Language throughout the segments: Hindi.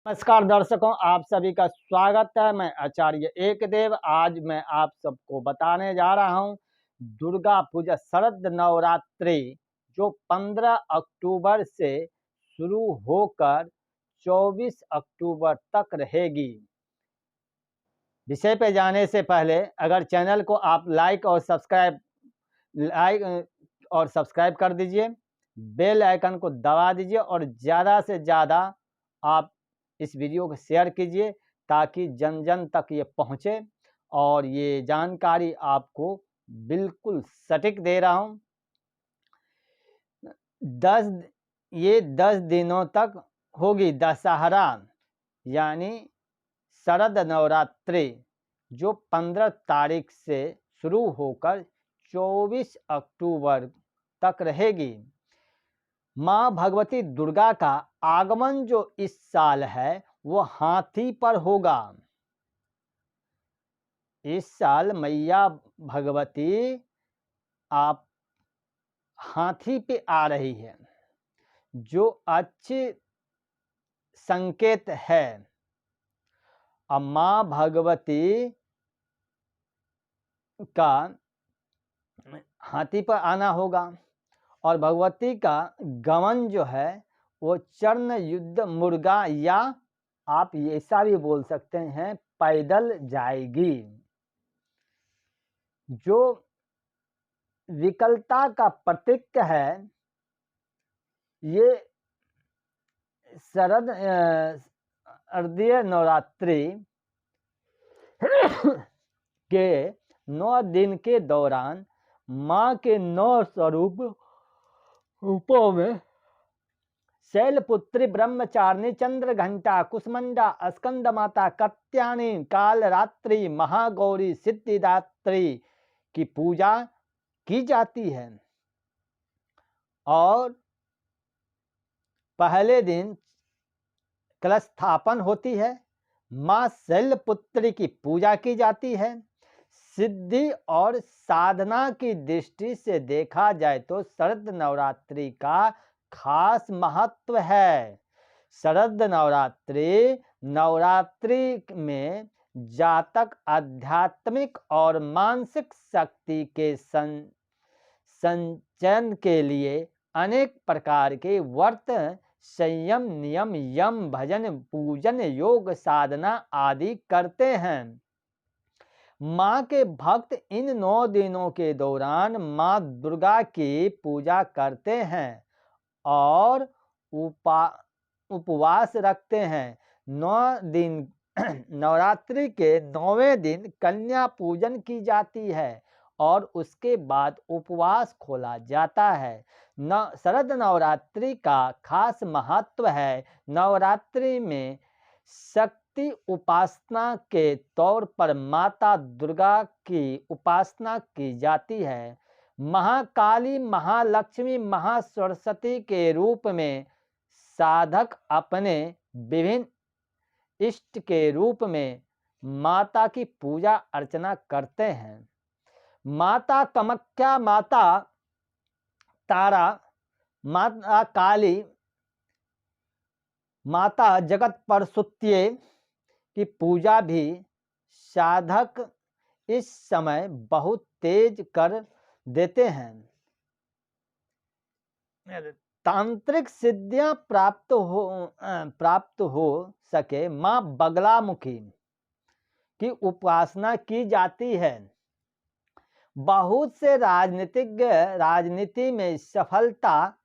नमस्कार दर्शकों, आप सभी का स्वागत है। मैं आचार्य एकदेव। आज मैं आप सबको बताने जा रहा हूं दुर्गा पूजा शरद नवरात्रि जो 15 अक्टूबर से शुरू होकर 24 अक्टूबर तक रहेगी। विषय पे जाने से पहले अगर चैनल को आप लाइक और सब्सक्राइब कर दीजिए, बेल आइकन को दबा दीजिए और ज़्यादा से ज़्यादा आप इस वीडियो को शेयर कीजिए ताकि जन जन तक ये पहुँचे और ये जानकारी आपको बिल्कुल सटीक दे रहा हूँ। 10 दिनों तक होगी दशहरा यानी शरद नवरात्रि जो 15 तारीख से शुरू होकर 24 अक्टूबर तक रहेगी। माँ भगवती दुर्गा का आगमन जो इस साल है वो हाथी पर होगा। इस साल मैया भगवती आप हाथी पे आ रही है जो अच्छे संकेत है। अब माँ भगवती का हाथी पर आना होगा और भगवती का गमन जो है वो चरण युद्ध मुर्गा या आप ऐसा भी बोल सकते हैं पैदल जाएगी। जो विकलता का प्रतीक है ये शरद अर्धीय नवरात्रि के 9 दिन के दौरान माँ के 9 रूपों में शैलपुत्री, ब्रह्मचारिणी, चंद्र घंटा, कुसमंडा, स्कंद माता, कत्यायनी, कालरात्रि, महागौरी, सिद्धिदात्री की पूजा की जाती है। और पहले दिन कलश स्थापन होती है। माँ शैलपुत्री की पूजा की जाती है। सिद्धि और साधना की दृष्टि से देखा जाए तो शरद नवरात्रि का खास महत्व है। शरद नवरात्रि में जातक आध्यात्मिक और मानसिक शक्ति के संचयन के लिए अनेक प्रकार के व्रत, संयम, नियम, यम, भजन, पूजन, योग, साधना आदि करते हैं। माँ के भक्त इन 9 दिनों के दौरान माँ दुर्गा की पूजा करते हैं और उपवास रखते हैं। 9 दिन नवरात्रि के 9वें दिन कन्या पूजन की जाती है और उसके बाद उपवास खोला जाता है। शरद नवरात्रि का खास महत्व है। नवरात्रि में शक्ति उपासना के तौर पर माता दुर्गा की उपासना की जाती है। महाकाली, महालक्ष्मी, महासरस्वती के रूप में साधक अपने विभिन्न इष्ट के रूप में माता की पूजा अर्चना करते हैं। माता कामाख्या, माता तारा, माता काली, माता जगत प्रसूत्ये की पूजा भी साधक इस समय बहुत तेज कर देते हैं। तांत्रिक सिद्धियां प्राप्त हो सके माँ बगलामुखी की उपासना की जाती है। बहुत से राजनीतिज्ञ राजनीति में सफलता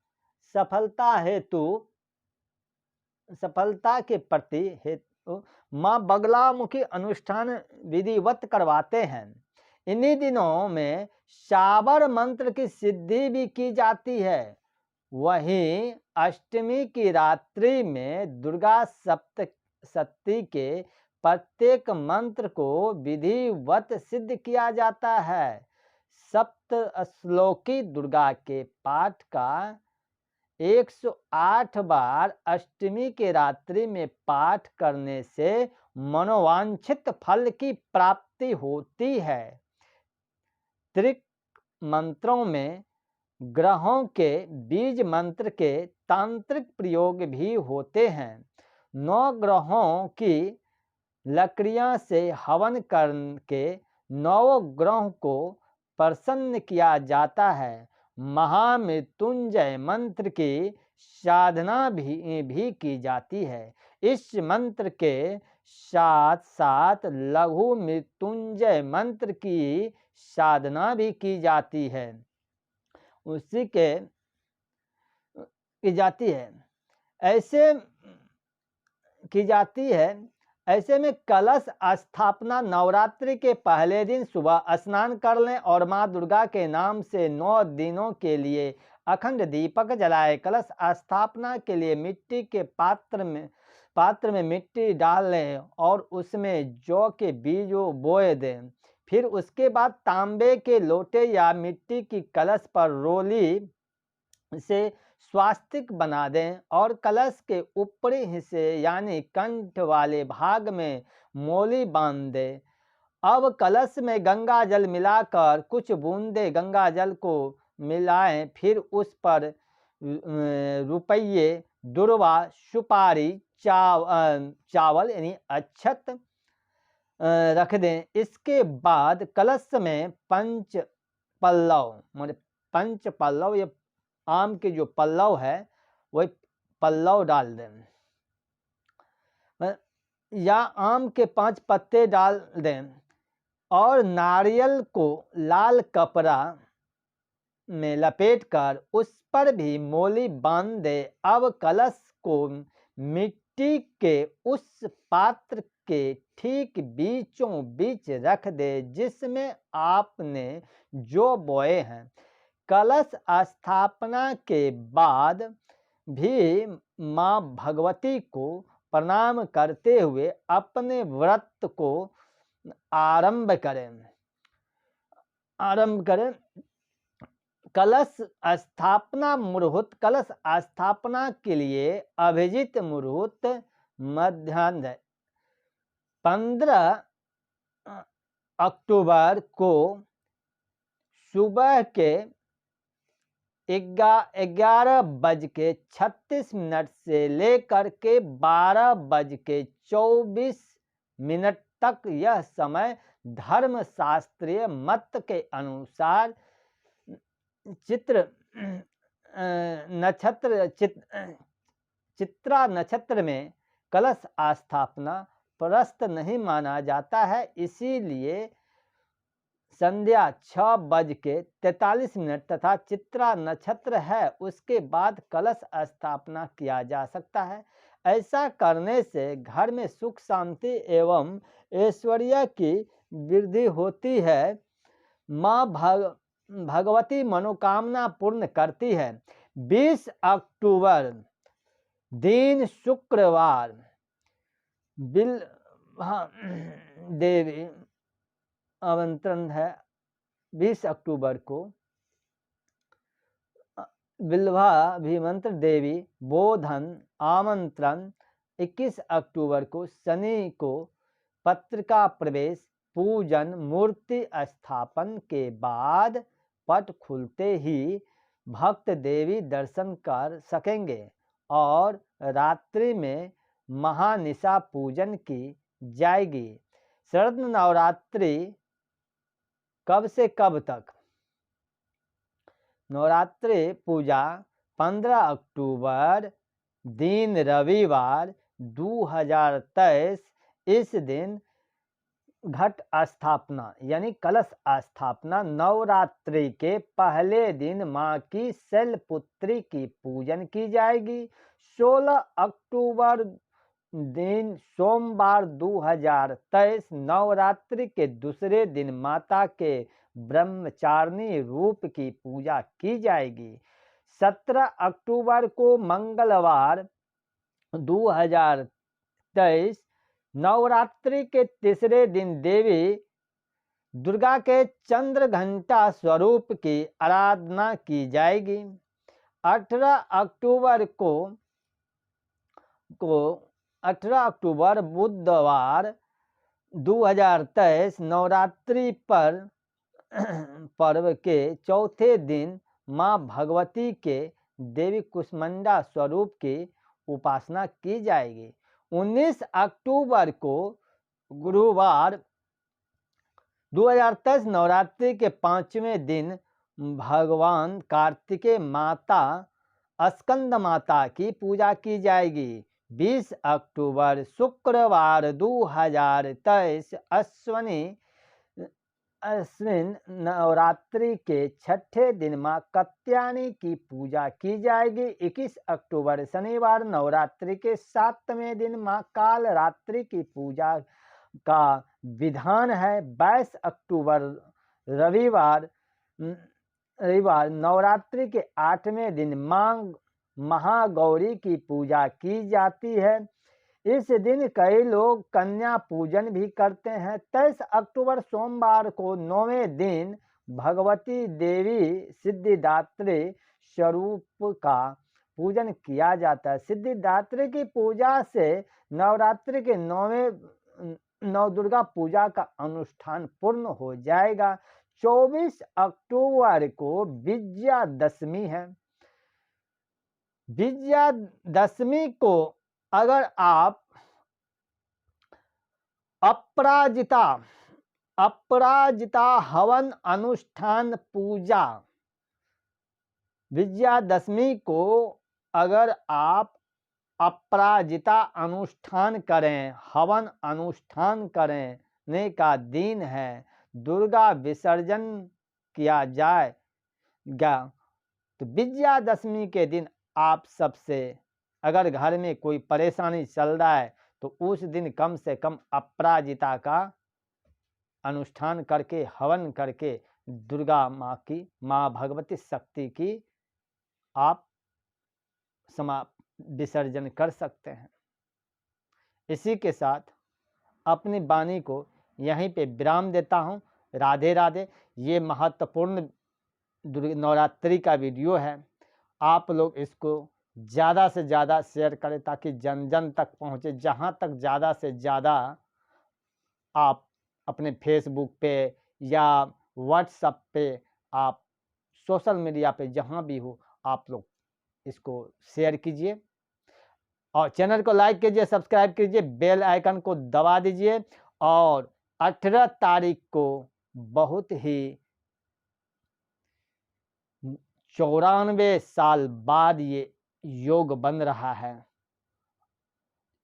के प्रति हेतु माँ बगलामुखी अनुष्ठान विधिवत करवाते हैं। इन्हीं दिनों में शाबर मंत्र की सिद्धि भी की जाती है। वहीं अष्टमी की रात्रि में दुर्गा सप्तशती के प्रत्येक मंत्र को विधिवत सिद्ध किया जाता है। सप्तश्लोकी दुर्गा के पाठ का 108 बार अष्टमी के रात्रि में पाठ करने से मनोवांछित फल की प्राप्ति होती है। त्रिक मंत्रों में ग्रहों के बीज मंत्र के तांत्रिक प्रयोग भी होते हैं। 9 ग्रहों की लकड़ियां से हवन करके 9 ग्रहों को प्रसन्न किया जाता है। महामृत्युंजय मंत्र की साधना भी की जाती है। इस मंत्र के साथ साथ लघु मृत्युंजय मंत्र की साधना भी की जाती है। उसी के की जाती है ऐसे की जाती है। ऐसे में कलश स्थापना नवरात्रि के पहले दिन सुबह स्नान कर लें और मां दुर्गा के नाम से 9 दिनों के लिए अखंड दीपक जलाएं। कलश स्थापना के लिए मिट्टी के पात्र में मिट्टी डाल लें और उसमें जौ के बीज बोए दें। फिर उसके बाद तांबे के लोटे या मिट्टी की कलश पर रोली से स्वास्तिक बना दें और कलश के ऊपरी हिस्से यानी कंठ वाले भाग में मोली बांध दें। अब कलश में गंगा जल मिलाकर कुछ बूंदे गंगा जल को मिलाएं। फिर उस पर रुपये, दुर्वा, सुपारी, चावल यानी अक्षत रख दें। इसके बाद कलश में पंच पल्लव ये आम के जो पल्लव है वही पल्लव डाल दें या आम के 5 पत्ते डाल दें और नारियल को लाल कपड़ा में लपेटकर उस पर भी मोली बांध दे। अब कलश को मिट्टी के उस पात्र के ठीक बीचों बीच रख दे जिसमें आपने जो बोए हैं। कलश स्थापना के बाद भी मां भगवती को प्रणाम करते हुए अपने व्रत को आरंभ करें। कलश स्थापना मुहूर्त। कलश स्थापना के लिए अभिजित मुहूर्त मध्याह्न 15 अक्टूबर को सुबह के 11:36 से लेकर के 12:24 तक यह समय धर्म शास्त्रीय मत के अनुसार चित्रा नक्षत्र में कलश स्थापना प्रस्त नहीं माना जाता है। इसीलिए संध्या 6:43 तथा चित्रा नक्षत्र है उसके बाद कलश स्थापना किया जा सकता है। ऐसा करने से घर में सुख शांति एवं ऐश्वर्य की वृद्धि होती है। मां भगवती मनोकामना पूर्ण करती है। 20 अक्टूबर दिन शुक्रवार देवी आमंत्रण है। 20 अक्टूबर को बिल्वाभिमंत्र देवी बोधन आमंत्रण। 21 अक्टूबर को शनि को पत्रिका प्रवेश पूजन। मूर्ति स्थापन के बाद पट खुलते ही भक्त देवी दर्शन कर सकेंगे और रात्रि में महानिशा पूजन की जाएगी। शरद नवरात्रि कब से कब तक? नवरात्रि पूजा 15 अक्टूबर दिन रविवार 2023। इस दिन घट स्थापना यानी कलश स्थापना नवरात्रि के पहले दिन मां की शैलपुत्री की पूजन की जाएगी। 16 अक्टूबर दिन सोमवार 2023 नवरात्रि के दूसरे दिन माता के ब्रह्मचारिणी रूप की पूजा की जाएगी। 17 अक्टूबर को मंगलवार 2023 नवरात्रि के तीसरे दिन देवी दुर्गा के चंद्र घंटा स्वरूप की आराधना की जाएगी। 18 अक्टूबर बुधवार 2023 नवरात्रि पर्व के चौथे दिन मां भगवती के देवी कुष्मांडा स्वरूप की उपासना की जाएगी। 19 अक्टूबर को गुरुवार 2023 नवरात्रि के 5वें दिन भगवान कार्तिकेय माता स्कंद माता की पूजा की जाएगी। 20 अक्टूबर शुक्रवार 2023 अश्विन नवरात्रि के 6ठे दिन मां कात्यायनी की पूजा की जाएगी। 21 अक्टूबर शनिवार नवरात्रि के 7वें दिन मां कालरात्रि की पूजा का विधान है। 22 अक्टूबर रविवार नवरात्रि के 8वें दिन मां महागौरी की पूजा की जाती है। इस दिन कई लोग कन्या पूजन भी करते हैं। 23 अक्टूबर सोमवार को 9वें दिन भगवती देवी सिद्धिदात्री स्वरूप का पूजन किया जाता है। सिद्धिदात्री की पूजा से नवरात्रि के 9वें नवदुर्गा पूजा का अनुष्ठान पूर्ण हो जाएगा। 24 अक्टूबर को विजयादशमी है। विजयादशमी को अगर आप अपराजिता हवन अनुष्ठान पूजा, विजयादशमी को अगर आप अपराजिता अनुष्ठान करें, हवन अनुष्ठान करने का दिन है, दुर्गा विसर्जन किया जाएगा, तो विजयादशमी के दिन आप सबसे अगर घर में कोई परेशानी चल रहा है तो उस दिन कम से कम अपराजिता का अनुष्ठान करके, हवन करके दुर्गा माँ की, माँ भगवती शक्ति की आप विसर्जन कर सकते हैं। इसी के साथ अपनी वाणी को यहीं पे विराम देता हूँ। राधे राधे। ये महत्वपूर्ण नवरात्रि का वीडियो है। आप लोग इसको ज़्यादा से ज़्यादा शेयर करें ताकि जन जन तक पहुँचे। जहाँ तक ज़्यादा से ज़्यादा आप अपने फेसबुक पे या व्हाट्सएप पे, आप सोशल मीडिया पे जहाँ भी हो, आप लोग इसको शेयर कीजिए और चैनल को लाइक कीजिए, सब्सक्राइब कीजिए, बेल आइकन को दबा दीजिए। और 18 तारीख को बहुत ही 94 साल बाद ये योग बन रहा है,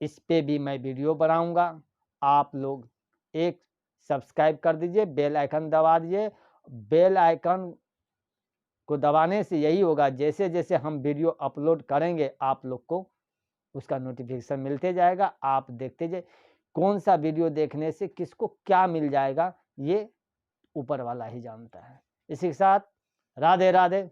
इस पे भी मैं वीडियो बनाऊंगा। आप लोग एक सब्सक्राइब कर दीजिए, बेल आइकन दबा दीजिए। बेल आइकन को दबाने से यही होगा, जैसे जैसे हम वीडियो अपलोड करेंगे आप लोग को उसका नोटिफिकेशन मिलते जाएगा। आप देखते जाइए कौन सा वीडियो देखने से किसको क्या मिल जाएगा, ये ऊपर वाला ही जानता है। इसी के साथ राधे राधे।